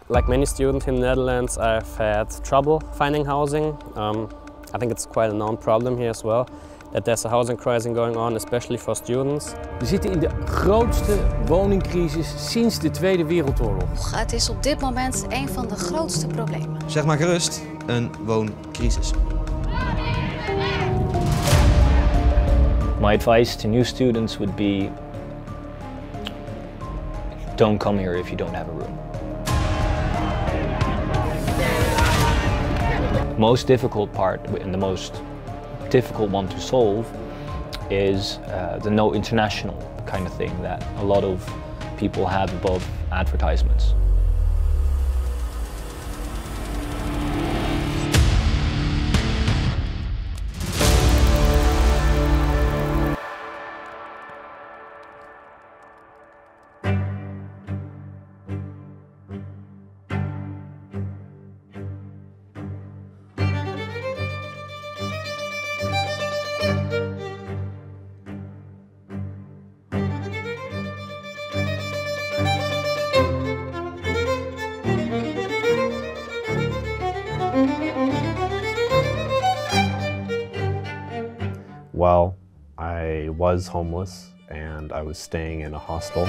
Like many students in the Netherlands, I've had trouble finding housing. I think it's quite a known problem here as well, that there's a housing crisis going on, especially for students. We zitten in de grootste woningcrisis sinds de Tweede Wereldoorlog. Het is op dit moment een van de grootste problemen. Zeg maar gerust, een wooncrisis. My advice to new students would be, don't come here if you don't have a room. The most difficult part, and the most difficult one to solve, is the no international kind of thing that a lot of people have above advertisements. Well, I was homeless and I was staying in a hostel.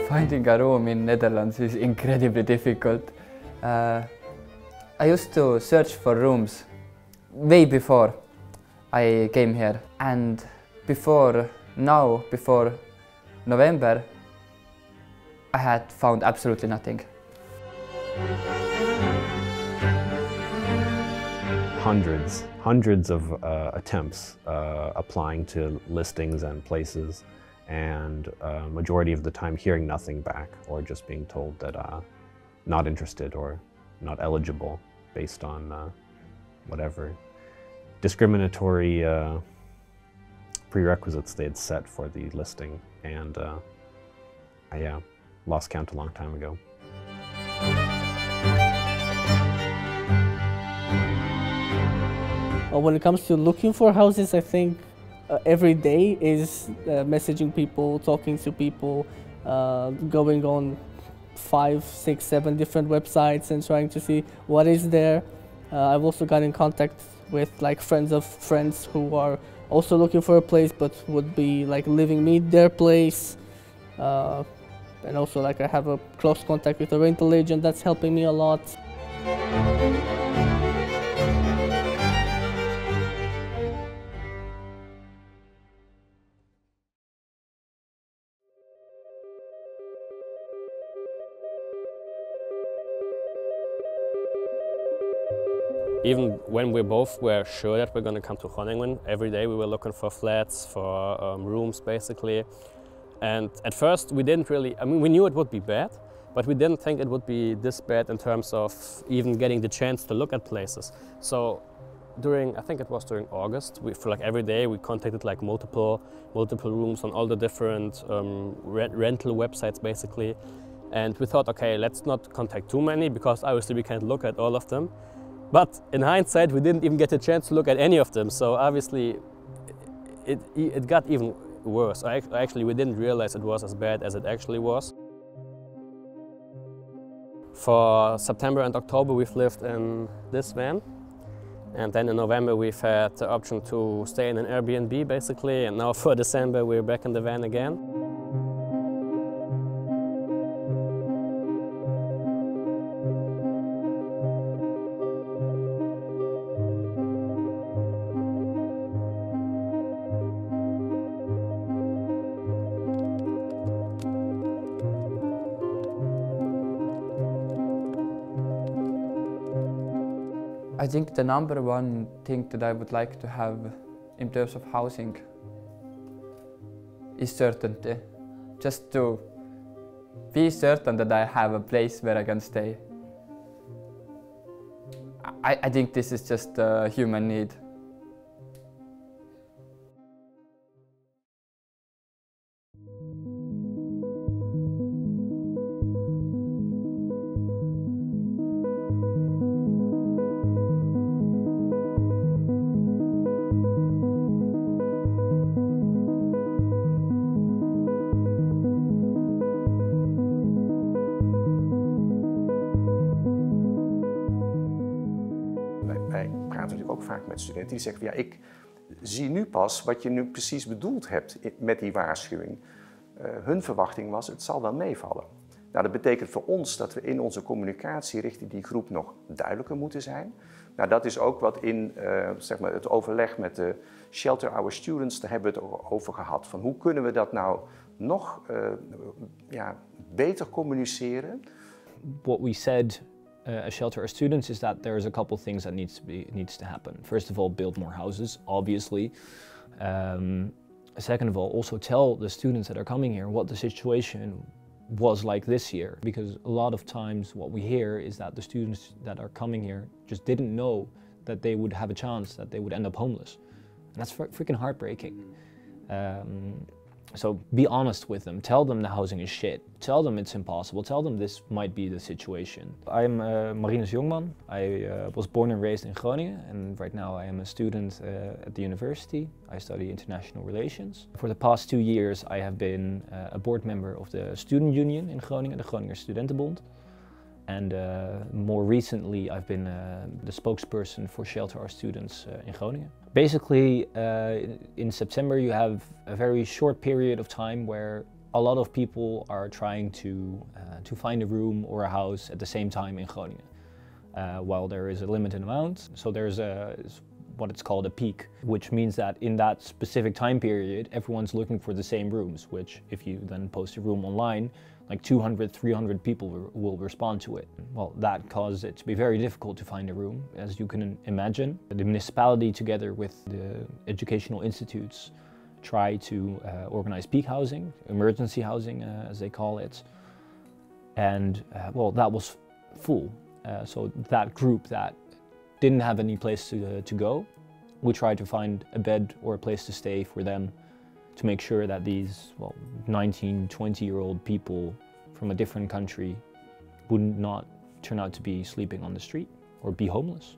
Finding a room in Netherlands is incredibly difficult. I used to search for rooms way before I came here, and before November, I had found absolutely nothing. Hundreds of attempts applying to listings and places, and majority of the time hearing nothing back, or just being told that not interested or not eligible based on whatever discriminatory prerequisites they had set for the listing, and I lost count a long time ago. When it comes to looking for houses, I think every day is messaging people, talking to people, going on 5, 6, 7 different websites and trying to see what is there. I've also got in contact with like friends of friends who are also looking for a place but would be like living me their place. And also like I have a close contact with a rental agent that's helping me a lot. Even when we both were sure that we're going to come to Groningen, every day we were looking for flats, for rooms basically. And at first we didn't really, I mean, we knew it would be bad, but we didn't think it would be this bad in terms of even getting the chance to look at places. So I think it was during August, for like every day we contacted like multiple rooms on all the different rental websites basically. And we thought, okay, let's not contact too many because obviously we can't look at all of them. But in hindsight, we didn't even get a chance to look at any of them. So obviously it got even worse. Actually, we didn't realize it was as bad as it actually was. For September and October, we've lived in this van. And then in November, we've had the option to stay in an Airbnb basically. And now for December, we're back in the van again. I think the number one thing that I would like to have in terms of housing is certainty. Just to be certain that I have a place where I can stay. I think this is just a human need. wij praten natuurlijk ook vaak met studenten die zeggen, ja, ik zie nu pas wat je nu precies bedoeld hebt met die waarschuwing. Hun verwachting was, het zal wel meevallen. Nou, dat betekent voor ons dat we in onze communicatie richting die groep nog duidelijker moeten zijn. Nou, dat is ook wat in zeg maar het overleg met de Shelter Our Students, daar hebben we het over gehad. Van hoe kunnen we dat nou nog beter communiceren? What we said as Shelter Our Students is that there's a couple things that needs to happen. First of all, build more houses, obviously. Second of all, also tell the students that are coming here what the situation was like this year, because a lot of times what we hear is that the students that are coming here just didn't know that they would have a chance that they would end up homeless, and that's freaking heartbreaking. So be honest with them, tell them the housing is shit, tell them it's impossible, tell them this might be the situation. I'm Marinus Jongman. I was born and raised in Groningen, and right now I am a student at the university. I study international relations. For the past 2 years I have been a board member of the student union in Groningen, the Groninger Studentenbond. And more recently I've been the spokesperson for Shelter Our Students in Groningen. Basically, in September you have a very short period of time where a lot of people are trying to find a room or a house at the same time in Groningen. While there is a limited amount, so there's what it's called a peak, which means that in that specific time period everyone's looking for the same rooms, which if you then post a room online, like 200, 300 people will respond to it. Well, that caused it to be very difficult to find a room, as you can imagine. The municipality, together with the educational institutes, try to organize peak housing, emergency housing as they call it. And well, that was full. So that group that didn't have any place to go, we tried to find a bed or a place to stay for them, to make sure that these 19, 20-year-old people from a different country would not turn out to be sleeping on the street or be homeless.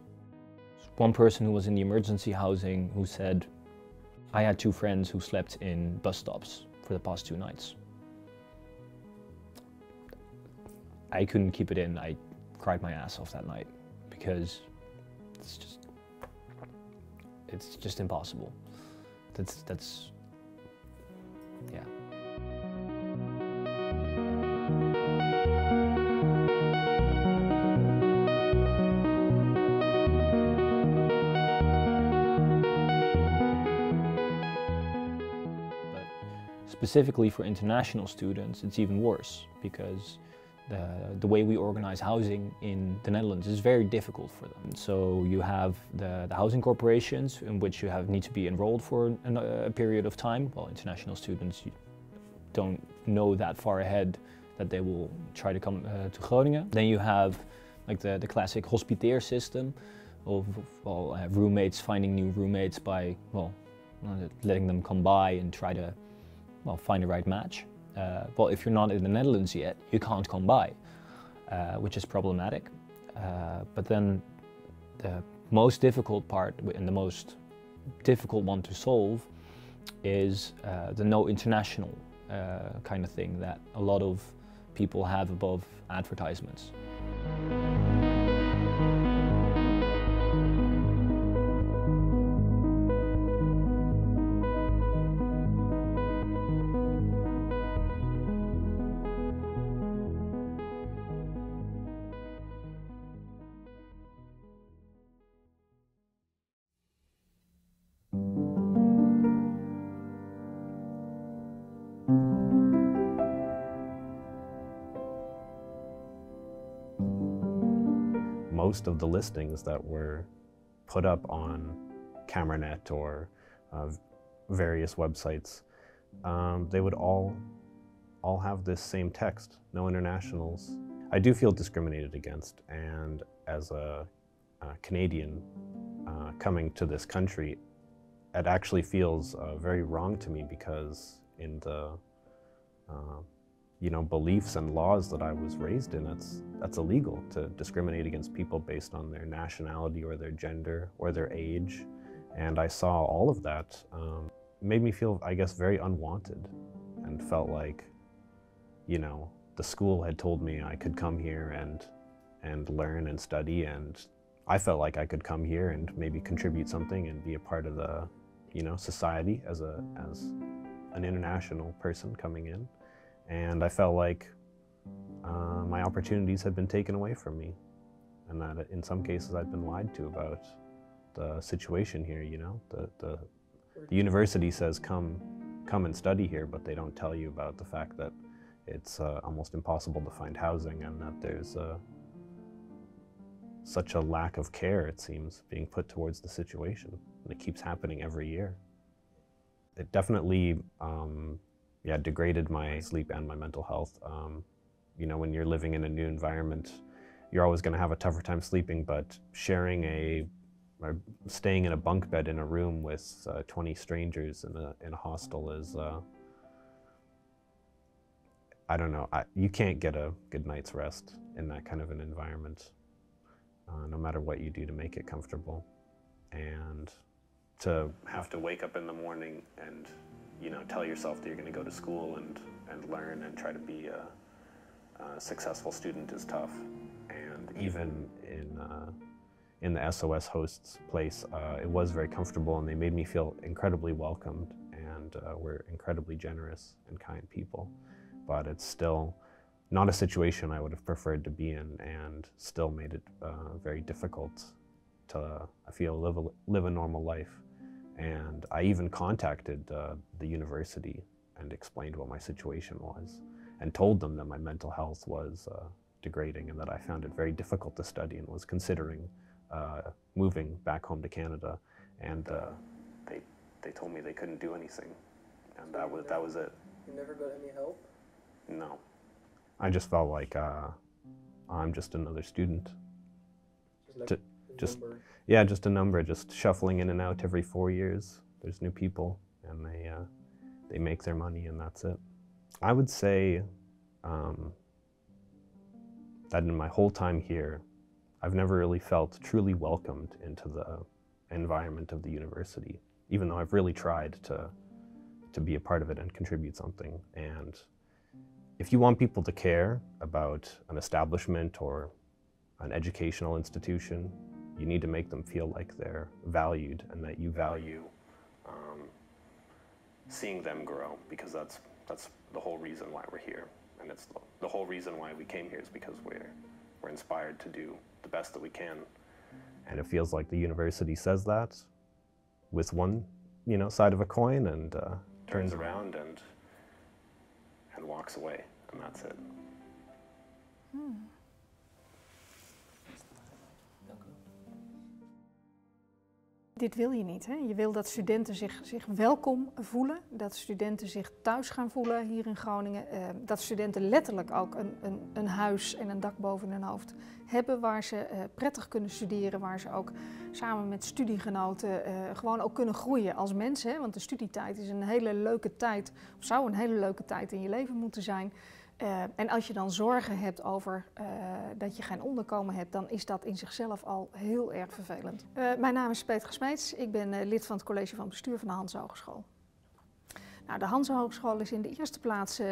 One person who was in the emergency housing who said, I had 2 friends who slept in bus stops for the past 2 nights. I couldn't keep it in. I cried my ass off that night because it's just impossible. That's yeah. But specifically for international students, it's even worse, because the way we organize housing in the Netherlands is very difficult for them. So you have the housing corporations, in which you need to be enrolled for a period of time. Well, international students don't know that far ahead that they will try to come to Groningen. Then you have like the classic hospiteer system of roommates finding new roommates by letting them come by and try to find the right match. Well, if you're not in the Netherlands yet, you can't come by, which is problematic. But then the most difficult part, and the most difficult one to solve, is the no international kind of thing that a lot of people have above advertisements. Most of the listings that were put up on CameraNet or various websites, they would all have this same text, no internationals. I do feel discriminated against, and as a Canadian coming to this country, it actually feels very wrong to me, because in the beliefs and laws that I was raised in, that's illegal to discriminate against people based on their nationality or their gender or their age. And I saw all of that. Made me feel, I guess, very unwanted, and felt like, the school had told me I could come here and learn and study, and I felt like I could come here and maybe contribute something and be a part of the, society as an international person coming in. And I felt like my opportunities had been taken away from me, and that in some cases I'd been lied to about the situation here. The university says come and study here, but they don't tell you about the fact that it's almost impossible to find housing, and that there's such a lack of care, it seems, being put towards the situation, and it keeps happening every year. It definitely degraded my sleep and my mental health. When you're living in a new environment, you're always going to have a tougher time sleeping, but or staying in a bunk bed in a room with 20 strangers in a hostel is, I don't know, you can't get a good night's rest in that kind of an environment, no matter what you do to make it comfortable. And to have to wake up in the morning and, tell yourself that you're going to go to school and learn and try to be a successful student is tough. And even in the SOS Hosts place, it was very comfortable, and they made me feel incredibly welcomed, and were incredibly generous and kind people. But it's still not a situation I would have preferred to be in, and still made it very difficult to, I feel, live a normal life. And I even contacted the university and explained what my situation was, and told them that my mental health was degrading, and that I found it very difficult to study, and was considering moving back home to Canada. And they told me they couldn't do anything, and that was it. You never got any help? No. I just felt like I'm just another student. Just a number, just shuffling in and out every 4 years. There's new people, and they make their money, and that's it. I would say that in my whole time here, I've never really felt truly welcomed into the environment of the university, even though I've really tried to be a part of it and contribute something. And if you want people to care about an establishment or an educational institution, you need to make them feel like they're valued, and that you value seeing them grow, because that's the whole reason why we're here. And it's the whole reason why we came here is because we're inspired to do the best that we can. And it feels like the university says that with one, side of a coin, and turns around and walks away, and that's it. Dit wil je niet, hè? Je wil dat studenten zich welkom voelen, dat studenten zich thuis gaan voelen hier in Groningen. Dat studenten letterlijk ook een huis en een dak boven hun hoofd hebben waar ze prettig kunnen studeren, waar ze ook samen met studiegenoten gewoon ook kunnen groeien als mensen. Hè? Want de studietijd is een hele leuke tijd, of zou een hele leuke tijd in je leven moeten zijn. En als je dan zorgen hebt over dat je geen onderkomen hebt, dan is dat in zichzelf al heel erg vervelend. Mijn naam is Petra Smeets, ik ben lid van het college van bestuur van de Hanze Hogeschool. Nou, de Hanze Hogeschool is in de eerste plaats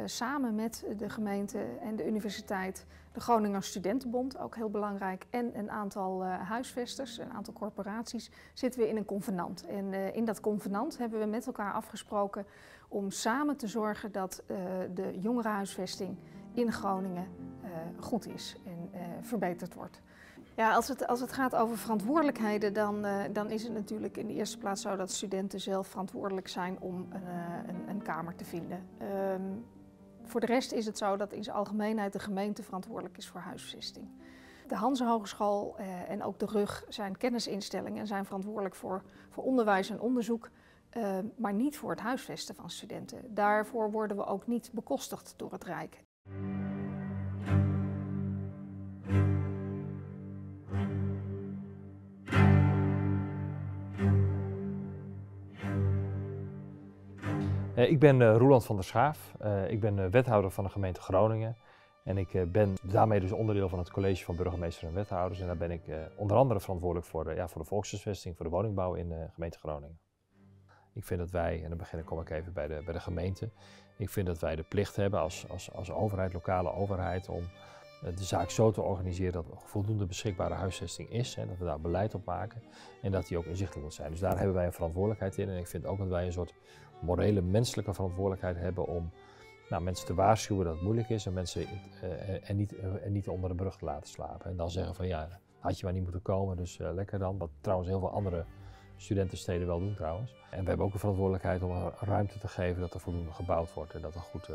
samen met de gemeente en de universiteit, de Groninger Studentenbond, ook heel belangrijk, en een aantal huisvesters, een aantal corporaties, zitten we in een convenant. En in dat convenant hebben we met elkaar afgesproken om samen te zorgen dat de jongerenhuisvesting in Groningen goed is en verbeterd wordt. Ja, als het gaat over verantwoordelijkheden, dan is het natuurlijk in de eerste plaats zo dat studenten zelf verantwoordelijk zijn om een kamer te vinden. Voor de rest is het zo dat in zijn algemeenheid de gemeente verantwoordelijk is voor huisvesting. De Hanze Hogeschool en ook de RUG zijn kennisinstellingen en zijn verantwoordelijk voor onderwijs en onderzoek, maar niet voor het huisvesten van studenten. Daarvoor worden we ook niet bekostigd door het Rijk. Ik ben Roeland van der Schaaf. Ik ben wethouder van de gemeente Groningen. En ik ben daarmee dus onderdeel van het college van burgemeester en wethouders. En daar ben ik onder andere verantwoordelijk voor de volkshuisvesting, voor de woningbouw in de gemeente Groningen. Ik vind dat wij, en dan kom ik even bij de gemeente. Ik vind dat wij de plicht hebben als overheid, lokale overheid, om de zaak zo te organiseren dat er voldoende beschikbare huisvesting is, hè, dat we daar beleid op maken en dat die ook inzichtelijk moet zijn. Dus daar hebben wij een verantwoordelijkheid in en ik vind ook dat wij een soort morele, menselijke verantwoordelijkheid hebben om mensen te waarschuwen dat het moeilijk is en mensen niet onder de brug te laten slapen. En dan zeggen van ja, had je maar niet moeten komen, dus lekker dan. Wat trouwens heel veel andere studentensteden wel doen trouwens. En we hebben ook de verantwoordelijkheid om ruimte te geven dat er voldoende gebouwd wordt en dat er goed...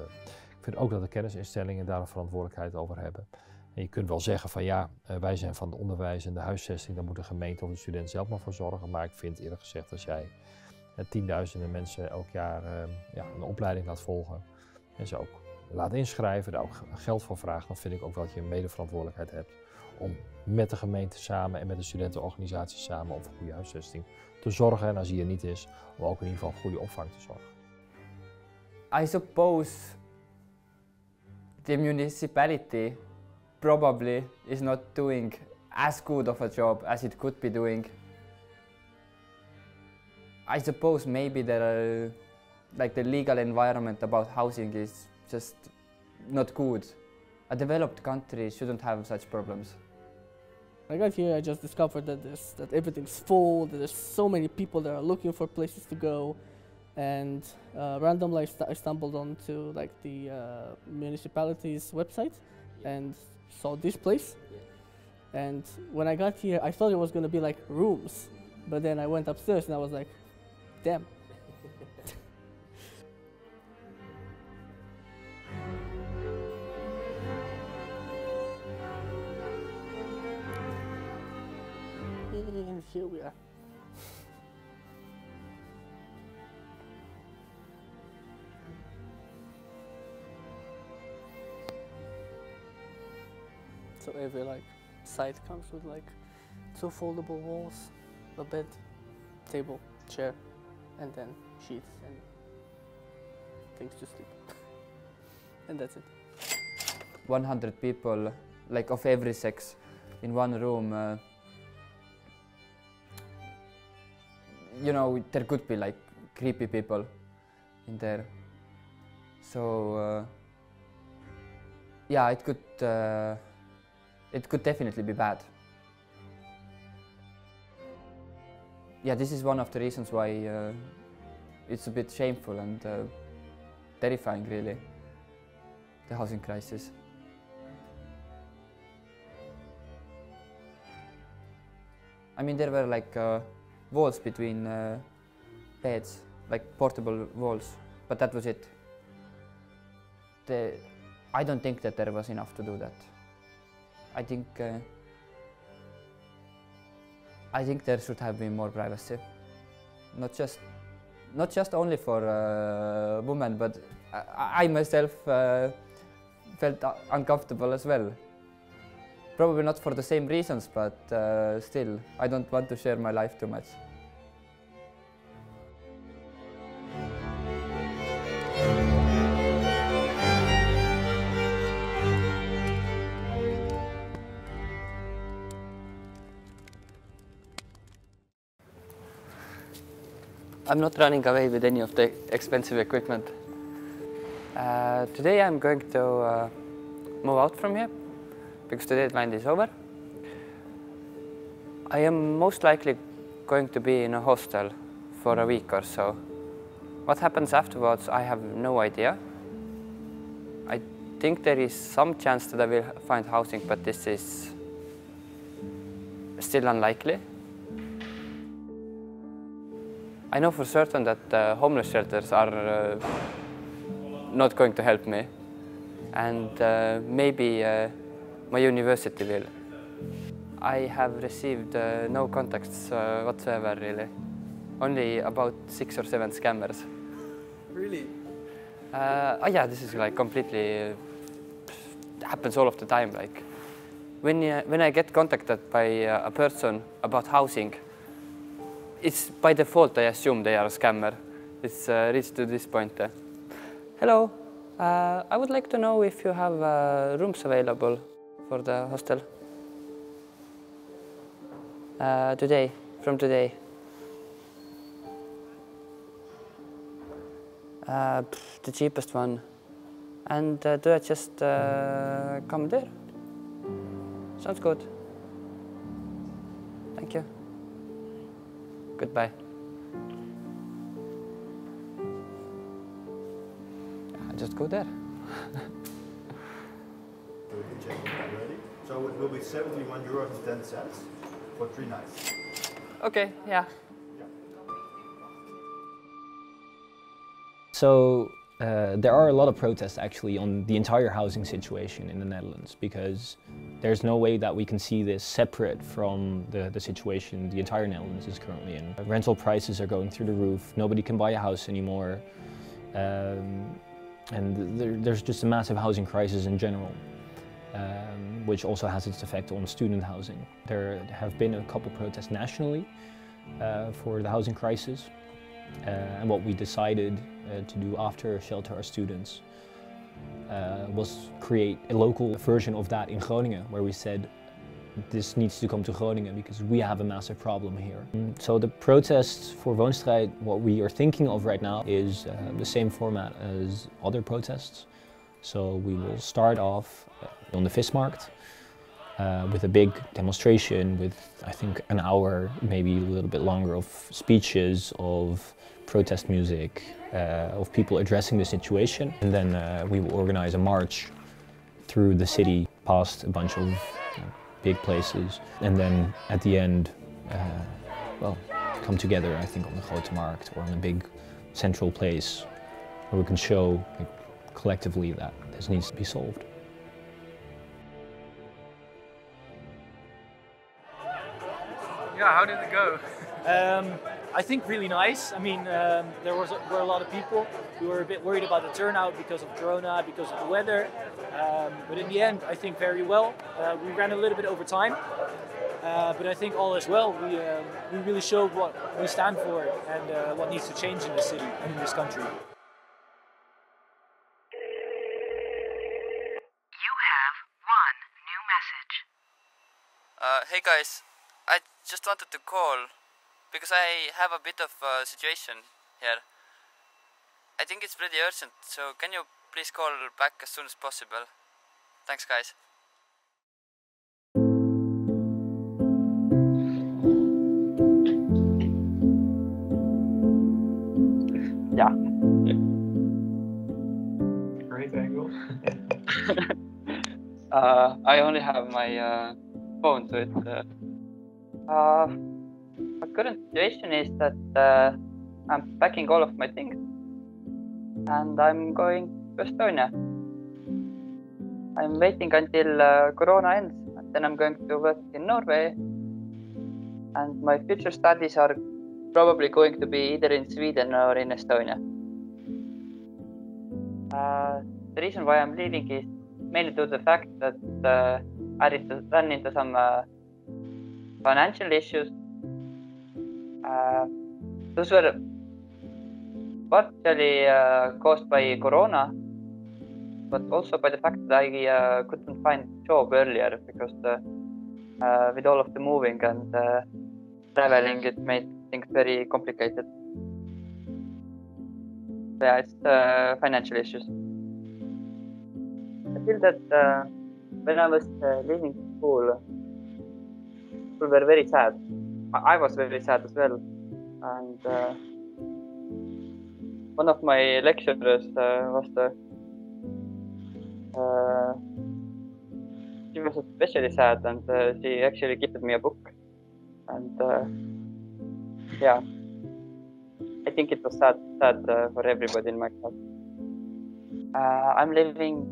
Ik vind ook dat de kennisinstellingen daar een verantwoordelijkheid over hebben. En je kunt wel zeggen van ja, wij zijn van het onderwijs en de huisvesting, daar moet de gemeente of de student zelf maar voor zorgen. Maar ik vind eerlijk gezegd, als jij tienduizenden mensen elk jaar een opleiding laat volgen en ze ook laat inschrijven, daar ook geld voor vraagt, dan vind ik ook wel dat je een medeverantwoordelijkheid hebt om met de gemeente samen en met de studentenorganisaties samen over goede huisvesting te zorgen. En als die er niet is, om ook in ieder geval goede opvang te zorgen. I suppose the municipality probably is not doing as good of a job as it could be doing. I suppose maybe there are, like the legal environment about housing is just not good. A developed country shouldn't have such problems. When I got here, I just discovered that everything's full, that there's so many people that are looking for places to go. And randomly I stumbled onto like the municipality's website and saw this place. And when I got here, I thought it was going to be like rooms, but then I went upstairs and I was like, damn. And here we are. So every site comes with 2 foldable walls, a bed, table, chair, and then sheets and things to sleep. And that's it. 100 people, of every sex, in one room. You know, there could be creepy people in there. So yeah, it could definitely be bad. Yeah, this is one of the reasons why it's a bit shameful and terrifying, really, the housing crisis. I mean, there were walls between beds, portable walls, but that was it. I don't think that there was enough to do that. I think there should have been more privacy, not just only for women, but I myself felt uncomfortable as well. Probably not for the same reasons, but still, I don't want to share my life too much. I'm not running away with any of the expensive equipment. Today I'm going to move out from here because the deadline is over. I am most likely going to be in a hostel for a week or so. What happens afterwards, I have no idea. I think there is some chance that I will find housing, but this is still unlikely. I know for certain that homeless shelters are not going to help me, and maybe my university will. I have received no contacts whatsoever, really. Only about 6 or 7 scammers. Really? Oh yeah, this is completely happens all of the time. When I get contacted by a person about housing, it's by default I assume they are a scammer. It's reached to this point. Hello, I would like to know if you have rooms available for the hostel. From today. The cheapest one. And do I just come there? Sounds good. Thank you. Goodbye. Just go there. So it will be €71.10 for 3 nights. Okay, yeah. So there are a lot of protests actually on the entire housing situation in the Netherlands, because there's no way that we can see this separate from the situation the entire Netherlands is currently in. Rental prices are going through the roof, nobody can buy a house anymore, and there's just a massive housing crisis in general, which also has its effect on student housing. There have been a couple protests nationally for the housing crisis. And what we decided to do after Shelter Our Students was create a local version of that in Groningen, where we said this needs to come to Groningen because we have a massive problem here. So the protests for Woonstrijd, what we are thinking of right now is the same format as other protests. So we will start off on the Vismarkt with a big demonstration with, I think, an hour, maybe a little bit longer, of speeches, of protest music, of people addressing the situation. And then we will organize a march through the city, past a bunch of big places. And then at the end, well, come together, I think, on the Grote Markt or in a big central place where we can show collectively that this needs to be solved. Yeah, how did it go? I think really nice. I mean, there were a lot of people. We were a bit worried about the turnout because of Corona, because of the weather. But in the end, I think very well. We ran a little bit over time, but I think all is well. We really showed what we stand for and what needs to change in the city and in this country. You have one new message. Hey guys, I just wanted to call because I have a bit of a situation here. I think it's pretty urgent, so can you please call back as soon as possible? Thanks, guys. Yeah. Great angle. I only have my phone, so it's... my current situation is that I'm packing all of my things and I'm going to Estonia. I'm waiting until Corona ends, and then I'm going to work in Norway, and my future studies are probably going to be either in Sweden or in Estonia. The reason why I'm leaving is mainly due to the fact that I ran into some financial issues. Those were partially caused by Corona, but also by the fact that I couldn't find a job earlier because with all of the moving and traveling, it made things very complicated. Yeah, it's financial issues. I feel that when I was leaving school, people were very sad. I was very sad as well, and one of my lecturers she was especially sad, and she actually gifted me a book, and yeah, I think it was sad for everybody in my class. I'm leaving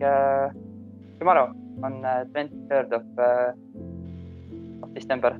tomorrow on 23rd of December.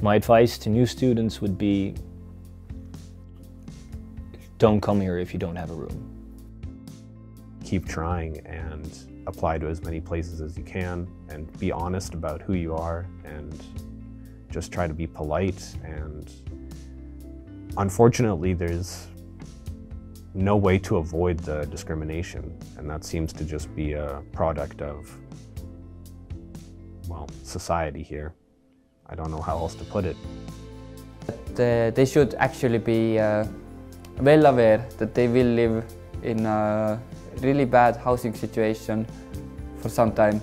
My advice to new students would be don't come here if you don't have a room. Keep trying and apply to as many places as you can and be honest about who you are and just try to be polite. And unfortunately, there's no way to avoid the discrimination, and that seems to just be a product of, well, society here. I don't know how else to put it. They should actually be well aware that they will live in a really bad housing situation for some time.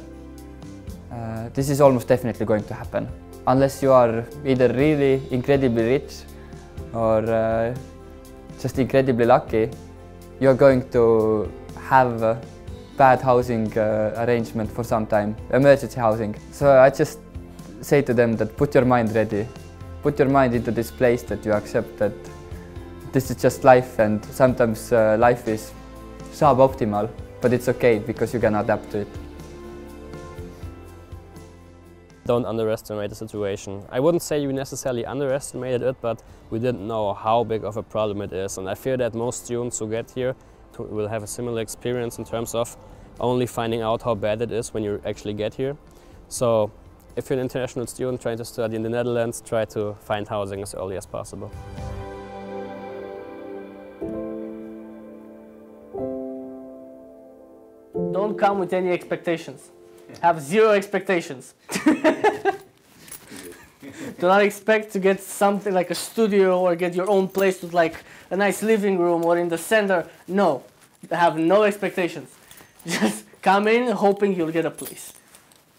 This is almost definitely going to happen. Unless you are either really incredibly rich or just incredibly lucky, you're going to have a bad housing arrangement for some time, emergency housing. So I just say to them that put your mind ready. Put your mind into this place that you accept that this is just life, and sometimes life is suboptimal, but it's okay because you can adapt to it. Don't underestimate the situation. I wouldn't say you necessarily underestimated it, but we didn't know how big of a problem it is. And I fear that most students who get here will have a similar experience in terms of only finding out how bad it is when you actually get here. So if you're an international student trying to study in the Netherlands, try to find housing as early as possible. Don't come with any expectations. Have zero expectations. Do not expect to get something like a studio or get your own place with like a nice living room or in the center. No, have no expectations. Just come in hoping you'll get a place.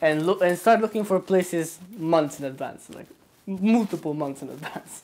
And start looking for places months in advance, like multiple months in advance.